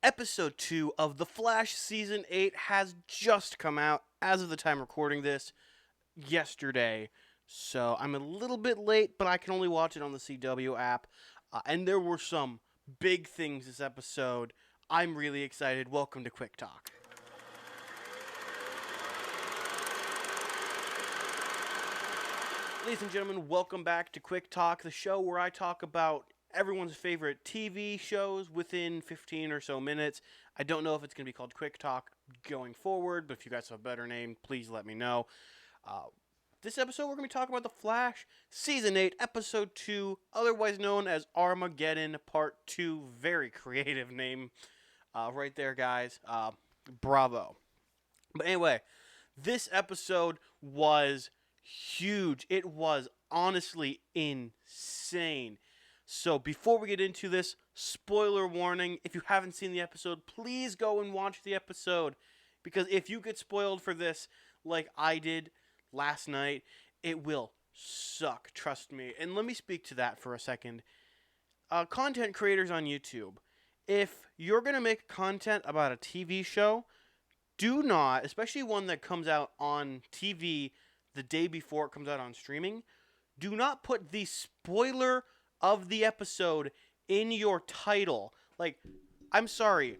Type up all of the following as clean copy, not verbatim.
Episode 2 of The Flash Season 8 has just come out as of the time recording this yesterday. So I'm a little bit late, but I can only watch it on the CW app. And there were some big things this episode. I'm really excited. Welcome to Quick Talk. Ladies and gentlemen, welcome back to Quick Talk, the show where I talk about everyone's favorite TV shows within 15 or so minutes. I don't know if it's going to be called Quick Talk going forward, but if you guys have a better name, please let me know. This episode, we're going to be talking about The Flash, Season 8, Episode 2, otherwise known as Armageddon Part 2. Very creative name right there, guys. Bravo. But anyway, this episode was huge. It was honestly insane. So before we get into this, spoiler warning, if you haven't seen the episode, please go and watch the episode. Because if you get spoiled for this, like I did last night, it will suck, trust me. And let me speak to that for a second. Content creators on YouTube, if you're going to make content about a TV show, do not, especially one that comes out on TV the day before it comes out on streaming, do not put the spoiler of the episode in your title. Like, I'm sorry,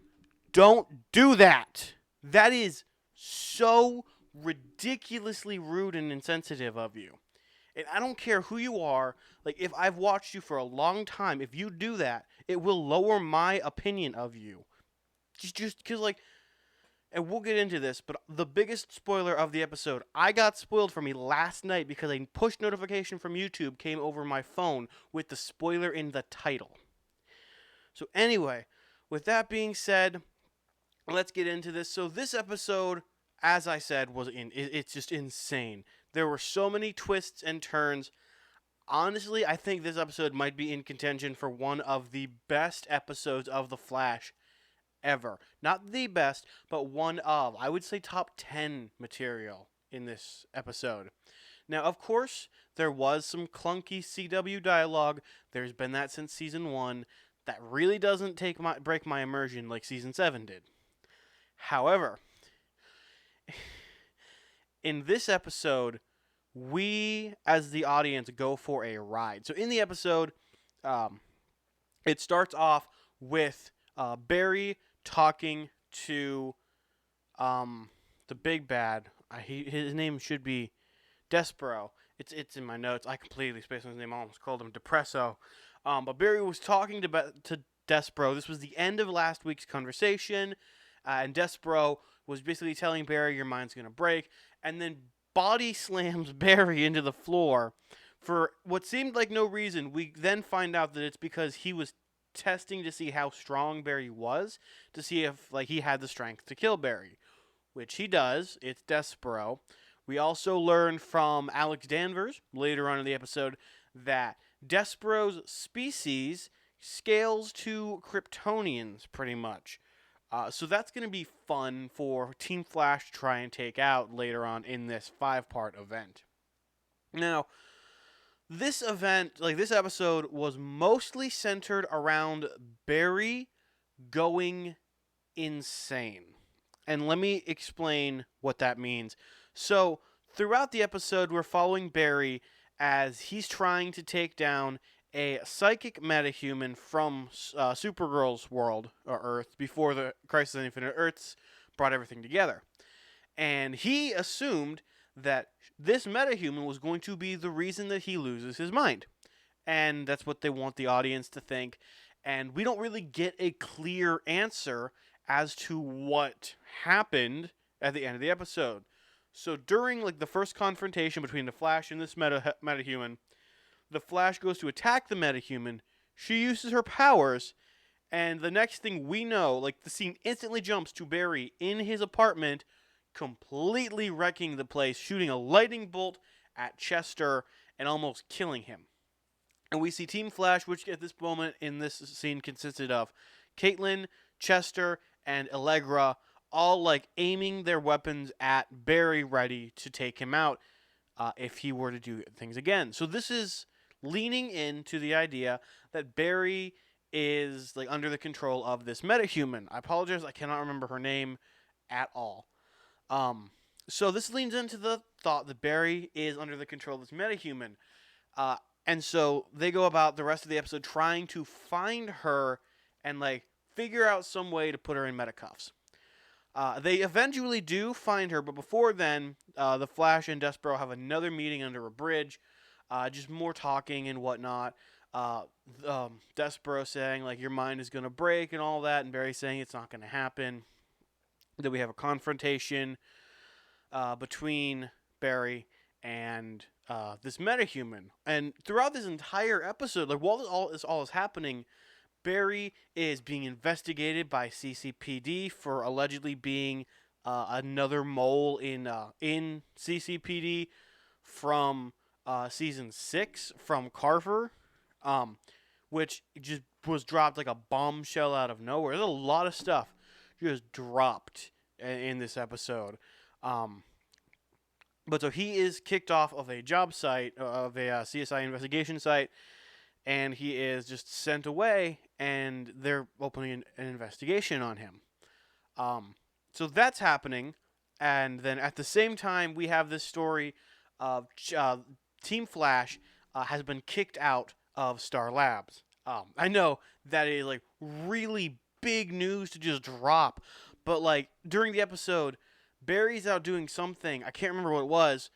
don't do that. That is so ridiculously rude and insensitive of you. And I don't care who you are. Like, if I've watched you for a long time, if you do that, it will lower my opinion of you. Just because, like, and we'll get into this, but the biggest spoiler of the episode, I got spoiled for me last night because a push notification from YouTube came over my phone with the spoiler in the title. So anyway, with that being said, let's get into this. So this episode, as I said, it's just insane. There were so many twists and turns. Honestly, I think this episode might be in contention for one of the best episodes of The Flash ever. Not the best, but one of, I would say, top 10 material in this episode. Now, of course, there was some clunky CW dialogue. There's been that since Season 1. That really doesn't break my immersion like Season 7 did. However, in this episode, we, as the audience, go for a ride. So in the episode, it starts off with Barry talking to the big bad. His name should be Despero. It's in my notes. I completely spaced on his name. I almost called him Depresso. But Barry was talking to Despero. This was the end of last week's conversation. And Despero was basically telling Barry, your mind's going to break. And then body slams Barry into the floor for what seemed like no reason. We then find out that it's because he was testing to see how strong Barry was, to see if he had the strength to kill Barry, which he does. It's Despero. We also learn from Alex Danvers later on in the episode that Despero's species scales to Kryptonians, pretty much. So that's going to be fun for Team Flash to try and take out later on in this 5-part event. Now, this episode was mostly centered around Barry going insane. And let me explain what that means. So, throughout the episode, we're following Barry as he's trying to take down a psychic metahuman from Supergirl's world, or Earth, before the Crisis on Infinite Earths brought everything together. And he assumed that this metahuman was going to be the reason that he loses his mind. And that's what they want the audience to think. And we don't really get a clear answer as to what happened at the end of the episode. So during the first confrontation between the Flash and this metahuman, the Flash goes to attack the metahuman. She uses her powers, and the next thing we know, the scene instantly jumps to Barry in his apartment, completely wrecking the place, shooting a lightning bolt at Chester and almost killing him. And we see Team Flash, which at this moment in this scene consisted of Caitlin, Chester, and Allegra, all aiming their weapons at Barry, ready to take him out if he were to do things again. So this is leaning into the idea that Barry is like under the control of this metahuman. I apologize, I cannot remember her name at all. Um, so this leans into the thought that Barry is under the control of this metahuman. Uh, and so they go about the rest of the episode trying to find her and like figure out some way to put her in metacuffs. They eventually do find her, but before then, the Flash and Despero have another meeting under a bridge, just more talking and whatnot. Uh, Despero saying like your mind is gonna break and all that, and Barry saying it's not gonna happen. Then we have a confrontation between Barry and this metahuman, and throughout this entire episode, like while this all is happening, Barry is being investigated by CCPD for allegedly being another mole in CCPD from season 6 from Carver, which just was dropped like a bombshell out of nowhere. There's a lot of stuff just dropped in this episode. But so he is kicked off of a job site, of a CSI investigation site, and he is just sent away, and they're opening an investigation on him. So that's happening, and then at the same time, we have this story of Team Flash has been kicked out of Star Labs. I know that is like really big news to just drop, but like during the episode, Barry's out doing something. I can't remember what it was,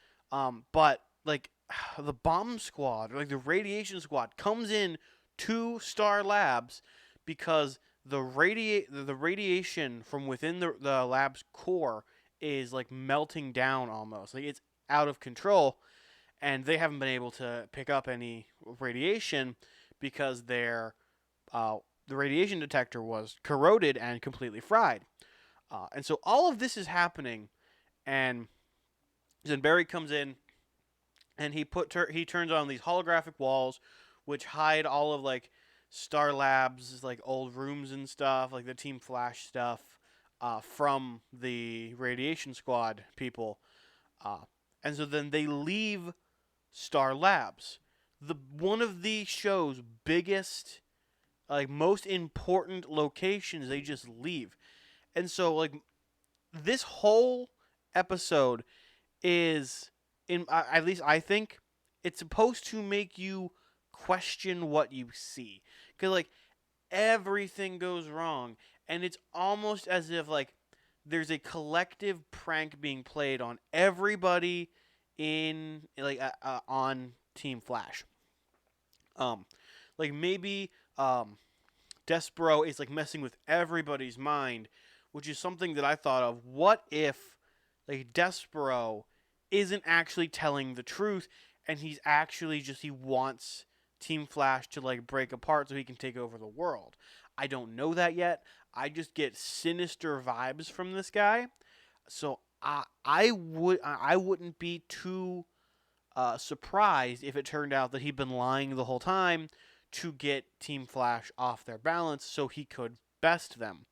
but like the bomb squad or like the radiation squad comes in to Star Labs because the radiation from within the lab's core is like melting down almost. Like it's out of control, and they haven't been able to pick up any radiation because the radiation detector was corroded and completely fried. And so all of this is happening, and then Barry comes in, and he turns on these holographic walls, which hide all of like Star Labs like old rooms and stuff, like the Team Flash stuff, from the Radiation Squad people, and so then they leave Star Labs, the one of the show's biggest, like most important locations. They just leave, and so like this whole episode is at least I think it's supposed to make you question what you see, because like everything goes wrong, and it's almost as if like there's a collective prank being played on everybody in like on Team Flash. um like maybe Despero is like messing with everybody's mind, which is something that I thought of. What if like Despero isn't actually telling the truth, and he's actually just he wants Team Flash to like break apart so he can take over the world? I don't know that yet. I just get sinister vibes from this guy, so I wouldn't be too surprised if it turned out that he'd been lying the whole time to get Team Flash off their balance so he could best them.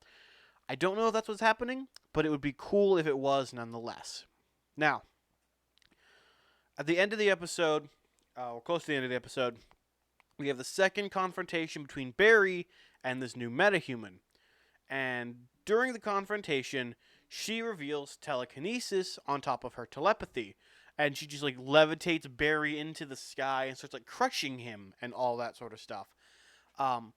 I don't know if that's what's happening, but it would be cool if it was nonetheless. Now, at the end of the episode, or close to the end of the episode, we have the second confrontation between Barry and this new metahuman. And during the confrontation, she reveals telekinesis on top of her telepathy. And she just like levitates Barry into the sky and starts like crushing him and all that sort of stuff. And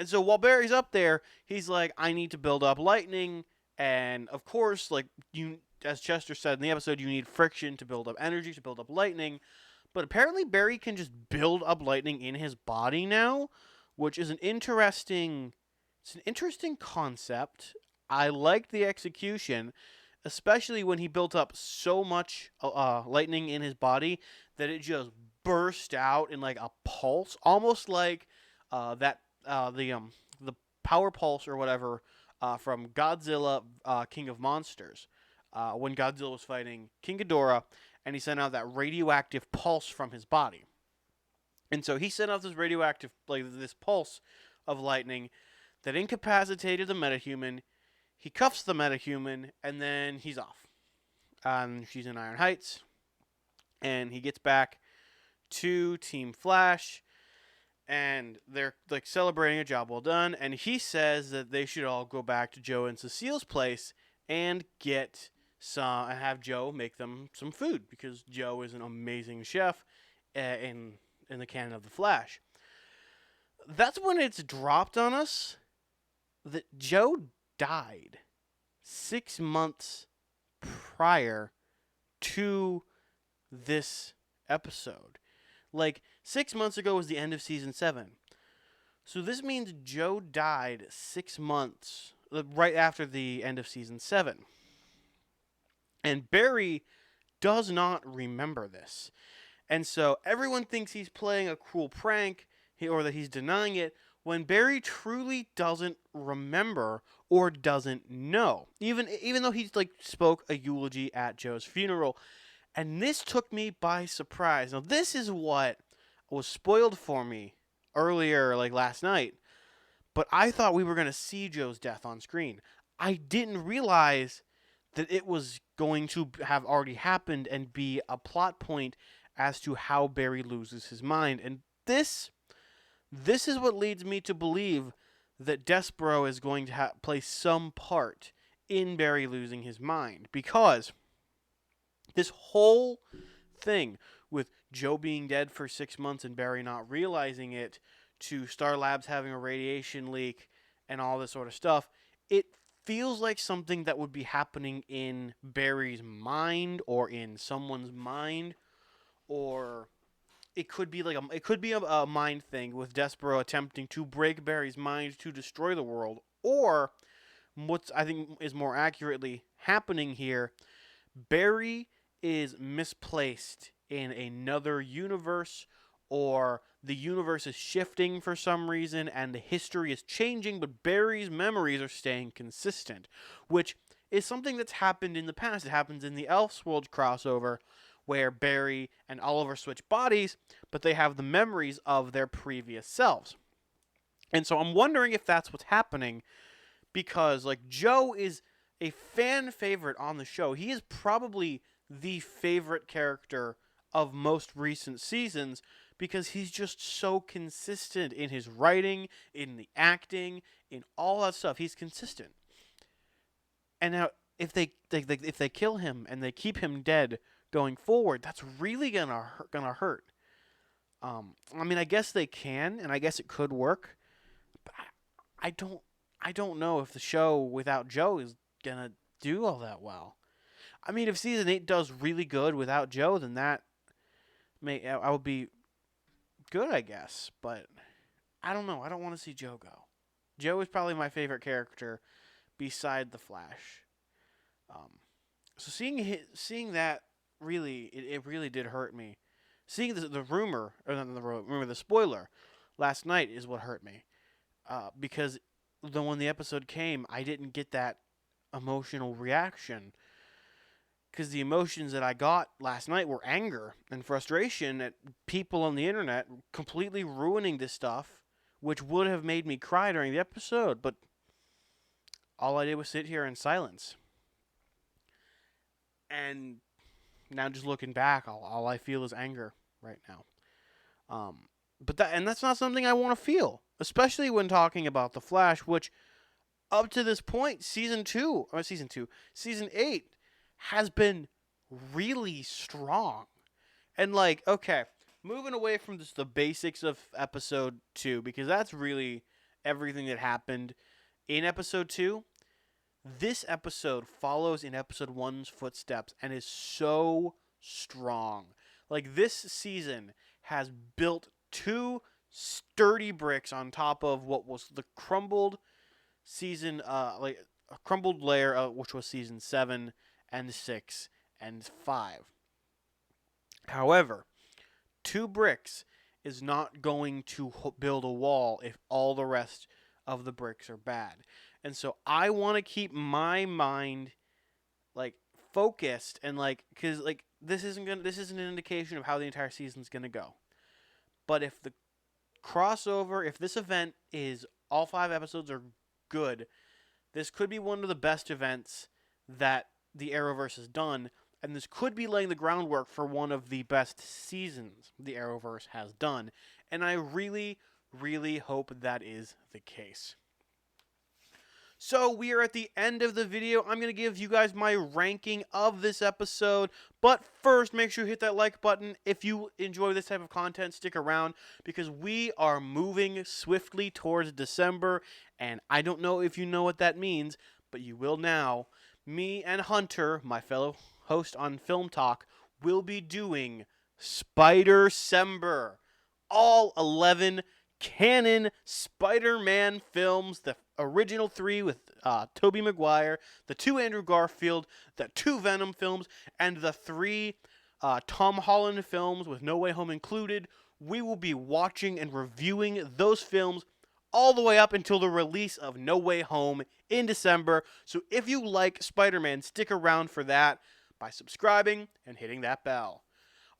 so while Barry's up there, he's like, I need to build up lightning. And of course, like you, as Chester said in the episode, you need friction to build up energy, to build up lightning. But apparently Barry can just build up lightning in his body now, which is it's an interesting concept. I liked the execution, especially when he built up so much lightning in his body that it just burst out in like a pulse, almost like the power pulse or whatever from Godzilla, King of Monsters, when Godzilla was fighting King Ghidorah, and he sent out that radioactive pulse from his body. And so he sent out this radioactive, like this pulse of lightning that incapacitated the metahuman. He cuffs the metahuman, and then he's off. She's in Iron Heights, and he gets back to Team Flash, and they're like celebrating a job well done, and he says that they should all go back to Joe and Cecile's place and get some and have Joe make them some food because Joe is an amazing chef in the canon of the Flash. That's when it's dropped on us that Joe died 6 months prior to this episode. Like 6 months ago was the end of season 7. So this means Joe died 6 months right after the end of season 7. And Barry does not remember this. And so everyone thinks he's playing a cruel prank or that he's denying it when Barry truly doesn't remember or doesn't know. Even though he like spoke a eulogy at Joe's funeral. And this took me by surprise. Now this is what was spoiled for me earlier like last night. But I thought we were going to see Joe's death on screen. I didn't realize that it was going to have already happened and be a plot point as to how Barry loses his mind. And this is what leads me to believe that Despero is going to play some part in Barry losing his mind. Because this whole thing with Joe being dead for 6 months and Barry not realizing it, to Star Labs having a radiation leak and all this sort of stuff, it feels like something that would be happening in Barry's mind or in someone's mind, or it could be a mind thing with Despero attempting to break Barry's mind to destroy the world, or what's I think is more accurately happening here, Barry is misplaced in another universe, or the universe is shifting for some reason and the history is changing, but Barry's memories are staying consistent, which is something that's happened in the past. It happens in the Elseworlds crossover where Barry and Oliver switch bodies, but they have the memories of their previous selves. And so I'm wondering if that's what's happening, because like Joe is a fan favorite on the show. He is probably the favorite character of most recent seasons because he's just so consistent in his writing, in the acting, in all that stuff. He's consistent. And now if they kill him and they keep him dead going forward, that's really gonna hurt. I mean, I guess they can, and I guess it could work, but I don't know if the show without Joe is gonna do all that well. I mean, if season 8 does really good without Joe, then I would be good, I guess. But I don't know. I don't want to see Joe go. Joe is probably my favorite character beside the Flash. So seeing that really it really did hurt me. Seeing the rumor, or not the rumor, the spoiler last night is what hurt me. Because when the episode came, I didn't get that emotional reaction. Because the emotions that I got last night were anger and frustration at people on the internet completely ruining this stuff, which would have made me cry during the episode, but all I did was sit here in silence. And now just looking back, all I feel is anger right now. But that's not something I want to feel, especially when talking about The Flash, which up to this point, season 8 has been really strong. And like, okay, moving away from just the basics of episode 2, because that's really everything that happened in episode 2. This episode follows in episode 1's footsteps and is so strong. Like, this season has built 2 sturdy bricks on top of what was the crumbled season, like a crumbled layer, which was season 7 and 6 and 5. However, 2 bricks is not going to build a wall if all the rest of the bricks are bad. And so I want to keep my mind like focused and like, cuz like this isn't an indication of how the entire season's going to go. But if the crossover, if this event is all 5 episodes are good, this could be one of the best events that the Arrowverse has done, and this could be laying the groundwork for one of the best seasons the Arrowverse has done. And I really, really hope that is the case. So we are at the end of the video. I'm going to give you guys my ranking of this episode. But first, make sure you hit that like button. If you enjoy this type of content, stick around because we are moving swiftly towards December. And I don't know if you know what that means, but you will now. Me and Hunter, my fellow host on Film Talk, will be doing Spider-Sember. All 11 canon Spider-Man films, the original 3 with Tobey Maguire, the 2 Andrew Garfield, the 2 Venom films, and the 3 Tom Holland films with No Way Home included. We will be watching and reviewing those films all the way up until the release of No Way Home in December. So if you like Spider-Man, stick around for that by subscribing and hitting that bell.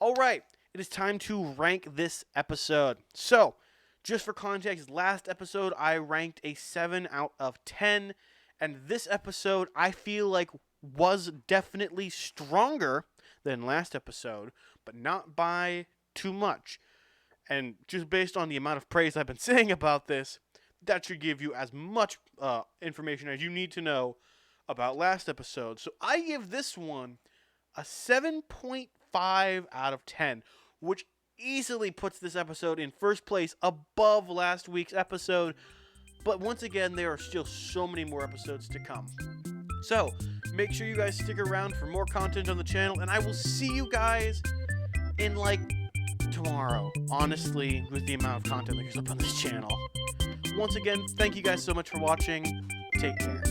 Alright, it is time to rank this episode. So, just for context, last episode I ranked a 7 out of 10, and this episode I feel like was definitely stronger than last episode, but not by too much. And just based on the amount of praise I've been saying about this, that should give you as much information as you need to know about last episode. So I give this one a 7.5 out of 10, which easily puts this episode in first place above last week's episode. But once again, there are still so many more episodes to come. So make sure you guys stick around for more content on the channel, and I will see you guys in like tomorrow, honestly, with the amount of content that goes up on this channel. Once again, thank you guys so much for watching. Take care.